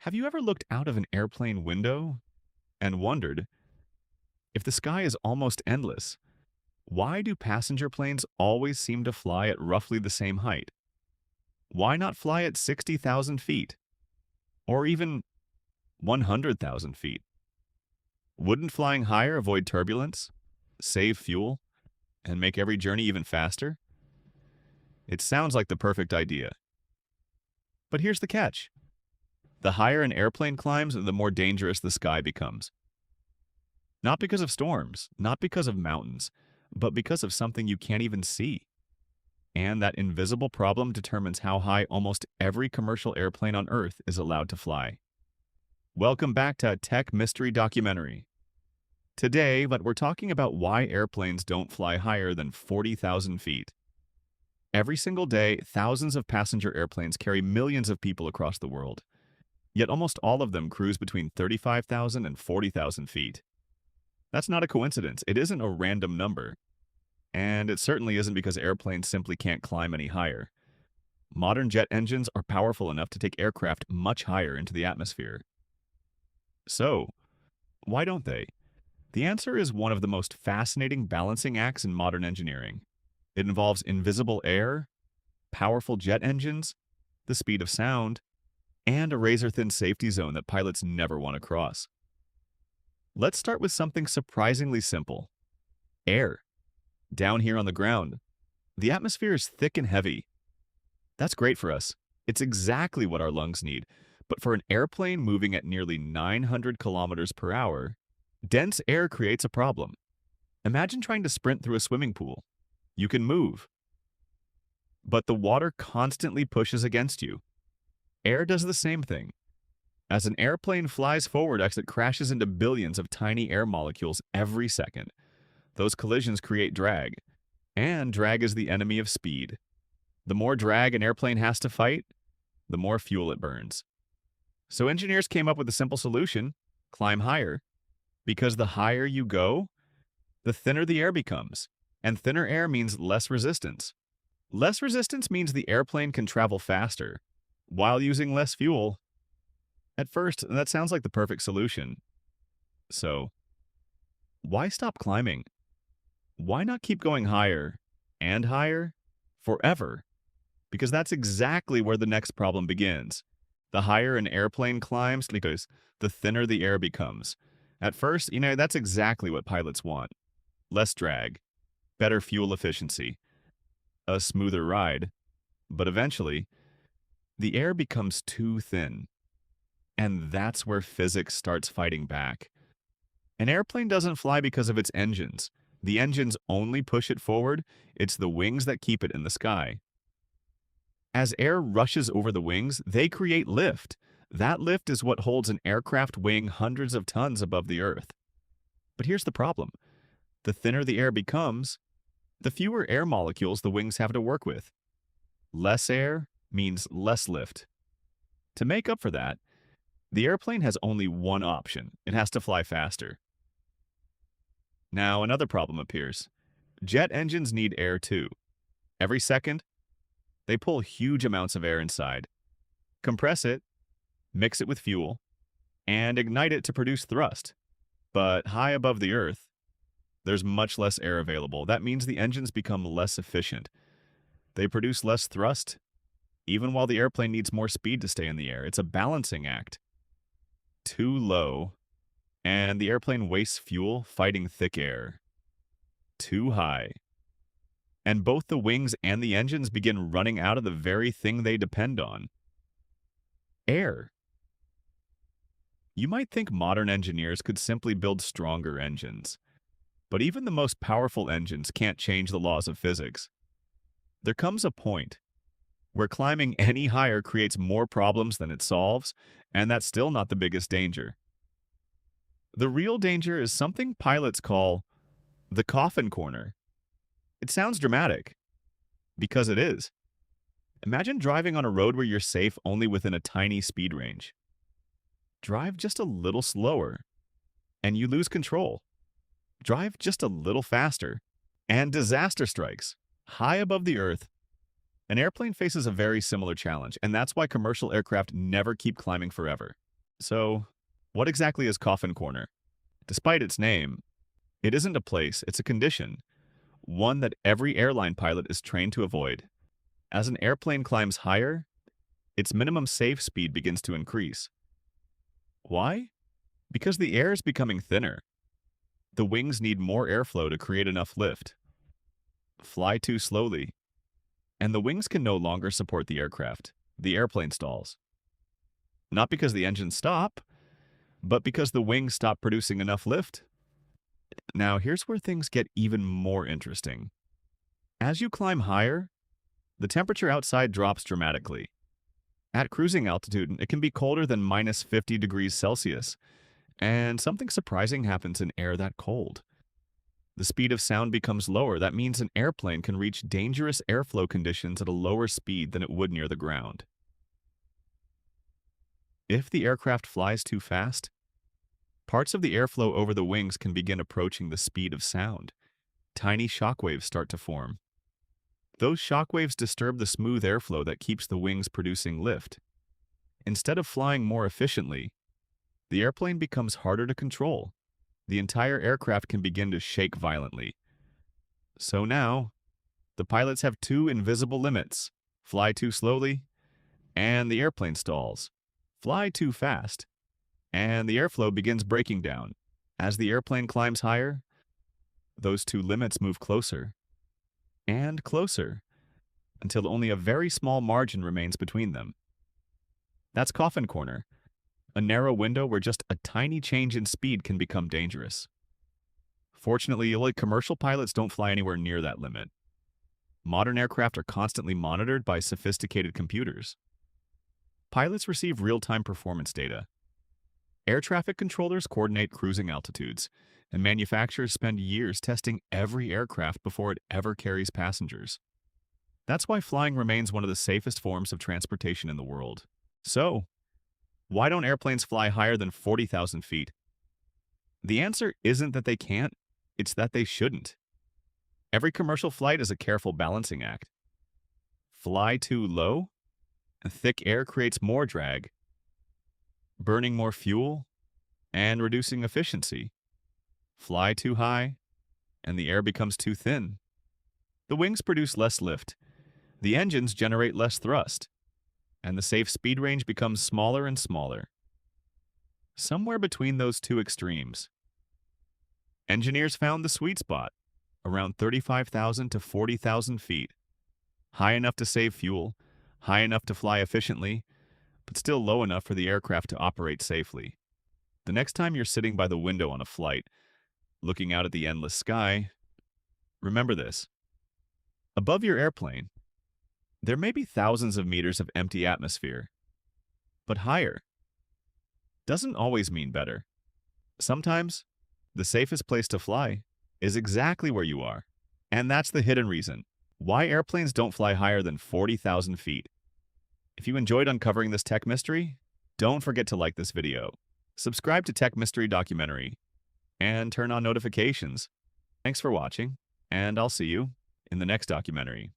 Have you ever looked out of an airplane window and wondered, if the sky is almost endless, why do passenger planes always seem to fly at roughly the same height? Why not fly at 60,000 feet or even 100,000 feet? Wouldn't flying higher avoid turbulence, save fuel, and make every journey even faster? It sounds like the perfect idea. But here's the catch. The higher an airplane climbs, the more dangerous the sky becomes. Not because of storms, not because of mountains, but because of something you can't even see. And that invisible problem determines how high almost every commercial airplane on Earth is allowed to fly. Welcome back to Tech Mystery Documentary. Today, we're talking about why airplanes don't fly higher than 40,000 feet. Every single day, thousands of passenger airplanes carry millions of people across the world. Yet almost all of them cruise between 35,000 and 40,000 feet. That's not a coincidence. It isn't a random number. And it certainly isn't because airplanes simply can't climb any higher. Modern jet engines are powerful enough to take aircraft much higher into the atmosphere. So, why don't they? The answer is one of the most fascinating balancing acts in modern engineering. It involves invisible air, powerful jet engines, the speed of sound, and a razor-thin safety zone that pilots never want to cross. Let's start with something surprisingly simple. Air. Down here on the ground, the atmosphere is thick and heavy. That's great for us. It's exactly what our lungs need. But for an airplane moving at nearly 900 kilometers per hour, dense air creates a problem. Imagine trying to sprint through a swimming pool. You can move, but the water constantly pushes against you. Air does the same thing. As an airplane flies forward, it crashes into billions of tiny air molecules every second. Those collisions create drag, and drag is the enemy of speed. The more drag an airplane has to fight, the more fuel it burns. So engineers came up with a simple solution: climb higher. Because the higher you go, the thinner the air becomes, and thinner air means less resistance. Less resistance means the airplane can travel faster, while using less fuel. At first, that sounds like the perfect solution. So, why stop climbing? Why not keep going higher and higher forever? Because that's exactly where the next problem begins. The higher an airplane climbs, because the thinner the air becomes. At first, that's exactly what pilots want. Less drag, better fuel efficiency, a smoother ride. But eventually, the air becomes too thin. And that's where physics starts fighting back. An airplane doesn't fly because of its engines. The engines only push it forward. It's the wings that keep it in the sky. As air rushes over the wings, they create lift. That lift is what holds an aircraft weighing hundreds of tons above the earth. But here's the problem. The thinner the air becomes, the fewer air molecules the wings have to work with. Less air means less lift. To make up for that, the airplane has only one option. It has to fly faster. Now, another problem appears. Jet engines need air too. Every second, they pull huge amounts of air inside, compress it, mix it with fuel, and ignite it to produce thrust. But high above the Earth, there's much less air available. That means the engines become less efficient. They produce less thrust, even while the airplane needs more speed to stay in the air. It's a balancing act. Too low, and the airplane wastes fuel fighting thick air. Too high, and both the wings and the engines begin running out of the very thing they depend on: air. You might think modern engineers could simply build stronger engines, but even the most powerful engines can't change the laws of physics. There comes a point where climbing any higher creates more problems than it solves, and that's still not the biggest danger. The real danger is something pilots call the Coffin Corner. It sounds dramatic, because it is. Imagine driving on a road where you're safe only within a tiny speed range. Drive just a little slower, and you lose control. Drive just a little faster, and disaster strikes. High above the Earth, an airplane faces a very similar challenge, and that's why commercial aircraft never keep climbing forever. So, what exactly is Coffin Corner? Despite its name, it isn't a place, it's a condition, one that every airline pilot is trained to avoid. As an airplane climbs higher, its minimum safe speed begins to increase. Why? Because the air is becoming thinner. The wings need more airflow to create enough lift. Fly too slowly, and the wings can no longer support the aircraft. The airplane stalls. Not because the engines stop, but because the wings stop producing enough lift. Now, here's where things get even more interesting. As you climb higher, the temperature outside drops dramatically. At cruising altitude, it can be colder than minus 50 degrees Celsius, and something surprising happens in air that cold. The speed of sound becomes lower. That means an airplane can reach dangerous airflow conditions at a lower speed than it would near the ground. If the aircraft flies too fast, parts of the airflow over the wings can begin approaching the speed of sound. Tiny shockwaves start to form. Those shockwaves disturb the smooth airflow that keeps the wings producing lift. Instead of flying more efficiently, the airplane becomes harder to control. The entire aircraft can begin to shake violently. So now, the pilots have two invisible limits: fly too slowly, and the airplane stalls. Fly too fast, and the airflow begins breaking down. As the airplane climbs higher, those two limits move closer and closer until only a very small margin remains between them. That's Coffin Corner, a narrow window where just a tiny change in speed can become dangerous. Fortunately, only commercial pilots don't fly anywhere near that limit. Modern aircraft are constantly monitored by sophisticated computers. Pilots receive real-time performance data. Air traffic controllers coordinate cruising altitudes, and manufacturers spend years testing every aircraft before it ever carries passengers. That's why flying remains one of the safest forms of transportation in the world. So, why don't airplanes fly higher than 40,000 feet? The answer isn't that they can't, it's that they shouldn't. Every commercial flight is a careful balancing act. Fly too low, and thick air creates more drag, burning more fuel and reducing efficiency. Fly too high, and the air becomes too thin. The wings produce less lift, the engines generate less thrust, and the safe speed range becomes smaller and smaller. Somewhere between those two extremes, engineers found the sweet spot, around 35,000 to 40,000 feet. High enough to save fuel, high enough to fly efficiently, but still low enough for the aircraft to operate safely. The next time you're sitting by the window on a flight, looking out at the endless sky, remember this. Above your airplane, there may be thousands of meters of empty atmosphere, but higher doesn't always mean better. Sometimes, the safest place to fly is exactly where you are. And that's the hidden reason why airplanes don't fly higher than 40,000 feet. If you enjoyed uncovering this tech mystery, don't forget to like this video, subscribe to Tech Mystery Documentary, and turn on notifications. Thanks for watching, and I'll see you in the next documentary.